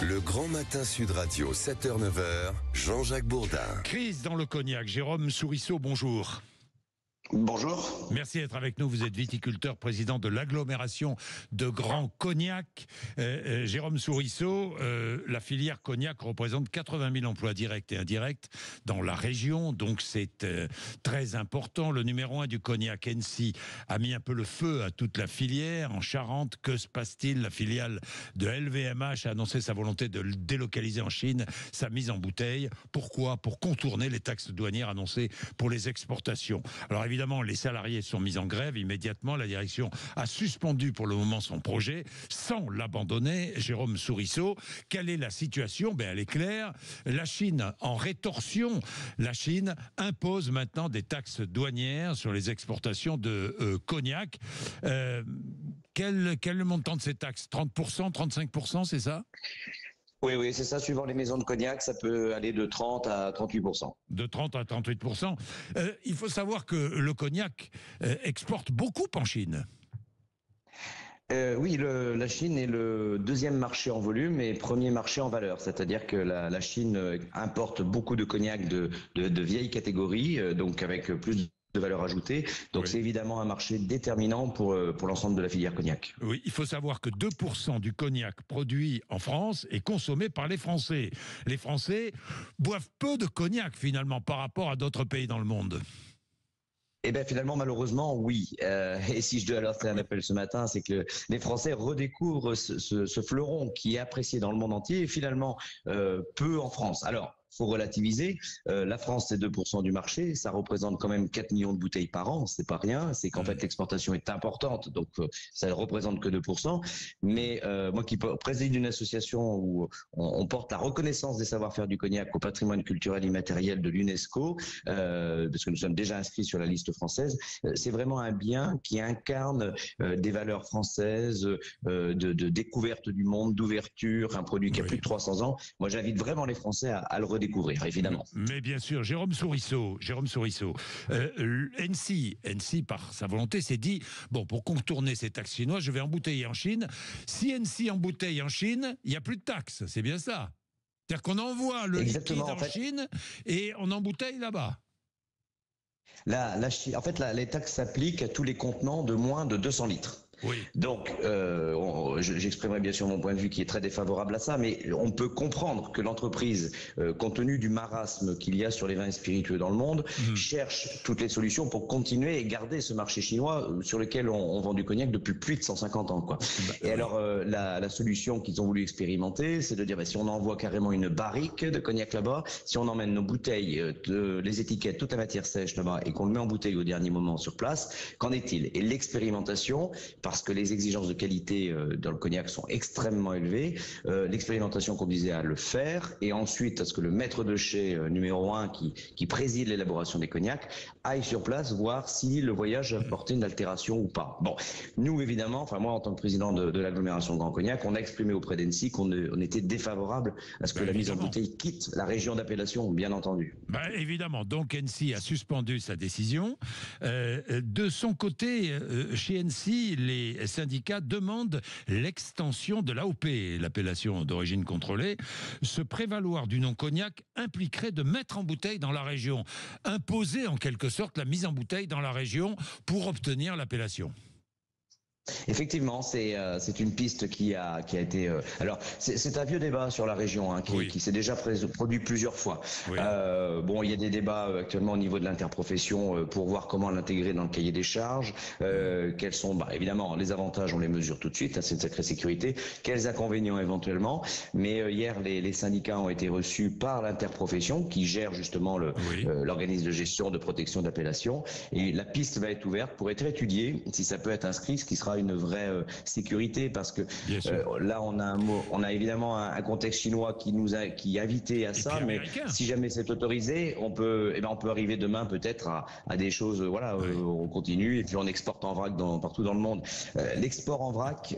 Le Grand Matin Sud Radio, 7h-9h, Jean-Jacques Bourdin. Crise dans le cognac. Jérôme Sourisseau, bonjour. Bonjour. Merci d'être avec nous. Vous êtes viticulteur, président de l'agglomération de Grand Cognac. Jérôme Sourisseau, la filière cognac représente 80 000 emplois directs et indirects dans la région. Donc c'est très important. Le numéro 1 du cognac, Hennessy, a mis un peu le feu à toute la filière. En Charente, que se passe-t-il? La filiale de LVMH a annoncé sa volonté de le délocaliser en Chine, sa mise en bouteille. Pourquoi? Pour contourner les taxes douanières annoncées pour les exportations. Alors évidemment, les salariés sont mis en grève immédiatement. La direction a suspendu pour le moment son projet sans l'abandonner. Jérôme Sourisseau, quelle est la situation? Elle est claire. La Chine en rétorsion. La Chine impose maintenant des taxes douanières sur les exportations de cognac. Quel est le montant de ces taxes? 30%, 35%, c'est ça? Oui, c'est ça. Suivant les maisons de cognac, ça peut aller de 30 à 38%. De 30 à 38%. Il faut savoir que le cognac exporte beaucoup en Chine. Oui, la Chine est le deuxième marché en volume et premier marché en valeur. C'est-à-dire que la Chine importe beaucoup de cognac de vieille catégorie, donc avec plus de valeur ajoutée. Donc oui, c'est évidemment un marché déterminant pour l'ensemble de la filière cognac. Oui, il faut savoir que 2% du cognac produit en France est consommé par les Français. Les Français boivent peu de cognac finalement par rapport à d'autres pays dans le monde. Eh bien finalement, malheureusement, oui. Et si je dois lancer un appel ce matin, c'est que les Français redécouvrent ce fleuron qui est apprécié dans le monde entier et finalement peu en France. Alors, faut relativiser. La France, c'est 2% du marché. Ça représente quand même 4 millions de bouteilles par an. C'est pas rien. C'est qu'en fait, l'exportation est importante. Donc, ça ne représente que 2%. Mais moi qui préside une association où on porte la reconnaissance des savoir-faire du cognac au patrimoine culturel immatériel de l'UNESCO, parce que nous sommes déjà inscrits sur la liste française, c'est vraiment un bien qui incarne des valeurs françaises, de découverte du monde, d'ouverture, un produit qui a plus de 300 ans. Moi, j'invite vraiment les Français à le redécouvrir, évidemment. Mais bien sûr, Jérôme Sourisseau, Hennessy, par sa volonté, s'est dit, pour contourner ces taxes chinoises, je vais embouteiller en Chine. Si Hennessy embouteille en Chine, il n'y a plus de taxes, c'est bien ça. C'est-à-dire qu'on envoie le liquide en Chine et on embouteille là-bas. En fait, les taxes s'appliquent à tous les contenants de moins de 200 litres. Oui. Donc, j'exprimerai bien sûr mon point de vue qui est très défavorable à ça, mais on peut comprendre que l'entreprise, compte tenu du marasme qu'il y a sur les vins spiritueux dans le monde, cherche toutes les solutions pour continuer et garder ce marché chinois sur lequel on vend du cognac depuis plus de 150 ans, quoi. Et alors, la solution qu'ils ont voulu expérimenter, c'est de dire, si on envoie carrément une barrique de cognac là-bas, si on emmène nos bouteilles, les étiquettes, toute la matière sèche là-bas, et qu'on le met en bouteille au dernier moment sur place, qu'en est-il? Et l'expérimentation, parce que les exigences de qualité dans le cognac sont extrêmement élevées, l'expérimentation conduisait à le faire et ensuite à ce que le maître de chai numéro 1 qui préside l'élaboration des cognacs aille sur place voir si le voyage a apporté une altération ou pas. Bon, nous évidemment, moi en tant que président de l'agglomération de Grand Cognac, on a exprimé auprès d'Hennessy qu'on était défavorable à ce que la mise en bouteille quitte la région d'appellation, bien entendu. Évidemment, donc Hennessy a suspendu sa décision. De son côté, chez Hennessy, les syndicats demandent l'extension de l'AOP, l'appellation d'origine contrôlée. Se prévaloir du nom cognac impliquerait de mettre en bouteille dans la région, imposer en quelque sorte la mise en bouteille dans la région pour obtenir l'appellation. Effectivement, c'est une piste qui a été. Alors, c'est un vieux débat sur la région qui s'est déjà produit plusieurs fois. Oui. Il y a des débats actuellement au niveau de l'interprofession pour voir comment l'intégrer dans le cahier des charges. Quels sont, évidemment, les avantages, on les mesure tout de suite, c'est une sacrée sécurité. Quels inconvénients éventuellement? Mais hier, les syndicats ont été reçus par l'interprofession qui gère justement l'organisme de gestion de protection d'appellation. Et la piste va être ouverte pour être étudiée si ça peut être inscrit, ce qui sera une vraie sécurité, parce que là on a évidemment un contexte chinois qui invitait à ça, mais si jamais c'est autorisé, on peut arriver demain peut-être à des choses, on continue et puis on exporte en vrac partout dans le monde. L'export en vrac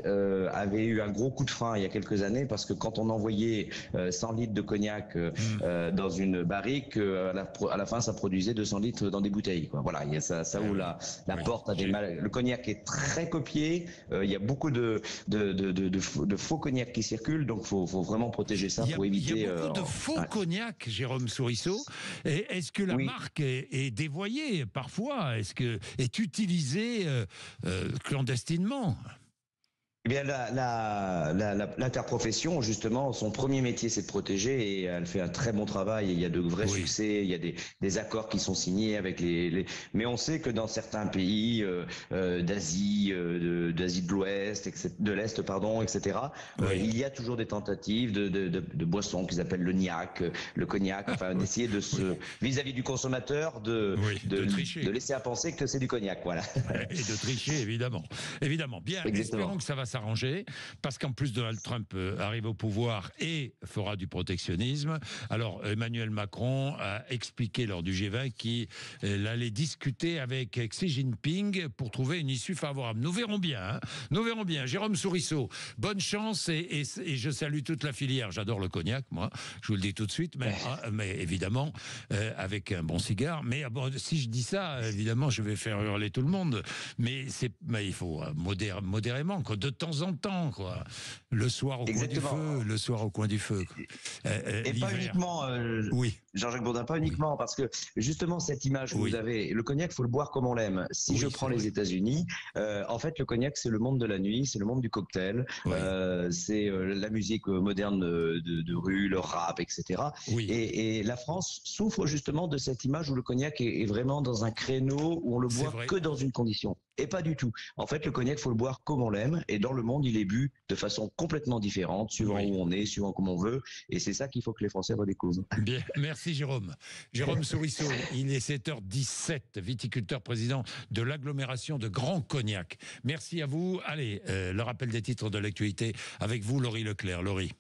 avait eu un gros coup de frein il y a quelques années, parce que quand on envoyait 100 litres de cognac dans une barrique, à la fin ça produisait 200 litres dans des bouteilles, quoi. Voilà, ça ouvre la porte à le cognac est très copié, qualité. Il y a beaucoup de faux cognac qui circulent, donc faut vraiment protéger ça pour éviter. Il y a beaucoup de faux cognac, Jérôme Sourisseau. Est-ce que la marque est dévoyée parfois? Est-ce que est utilisée clandestinement? Eh bien, l'interprofession, justement, son premier métier, c'est de protéger, et elle fait un très bon travail. Il y a de vrais succès, il y a des accords qui sont signés avec Mais on sait que dans certains pays d'Asie, d'Asie de l'Ouest, de l'Est, pardon, etc., il y a toujours des tentatives de boissons qu'ils appellent le niac, le cognac, enfin, d'essayer de vis-à-vis du consommateur, de laisser à penser que c'est du cognac, voilà. Et de tricher, évidemment. Évidemment. Bien, espérons que ça va s'arranger, parce qu'en plus Donald Trump arrive au pouvoir et fera du protectionnisme. Alors Emmanuel Macron a expliqué lors du G20 qu'il allait discuter avec Xi Jinping pour trouver une issue favorable. Nous verrons bien. Hein. Nous verrons bien. Jérôme Sourisseau, bonne chance, et je salue toute la filière. J'adore le cognac, moi. Je vous le dis tout de suite, mais évidemment avec un bon cigare. Mais bon, si je dis ça, évidemment, je vais faire hurler tout le monde. Mais il faut modérément, quoi. De temps en temps, quoi. Le soir au coin du feu, le soir au coin du feu. Et pas uniquement, Jean-Jacques Bourdin, pas uniquement, parce que justement cette image que vous avez, le cognac, faut le boire comme on l'aime. Si je prends les États-Unis, en fait, le cognac, c'est le monde de la nuit, c'est le monde du cocktail, c'est la musique moderne de rue, le rap, etc. Et la France souffre justement de cette image où le cognac est vraiment dans un créneau où on le boit que dans une condition. Et pas du tout. En fait, le cognac, faut le boire comme on l'aime. Et dans le monde, il est bu de façon complètement différente, suivant où on est, suivant comme on veut. Et c'est ça qu'il faut que les Français redécouvrent. Bien, merci Jérôme. Jérôme Sourisseau, il est 7h17, viticulteur président de l'agglomération de Grand Cognac. Merci à vous. Allez, le rappel des titres de l'actualité avec vous, Laurie Leclerc. Laurie.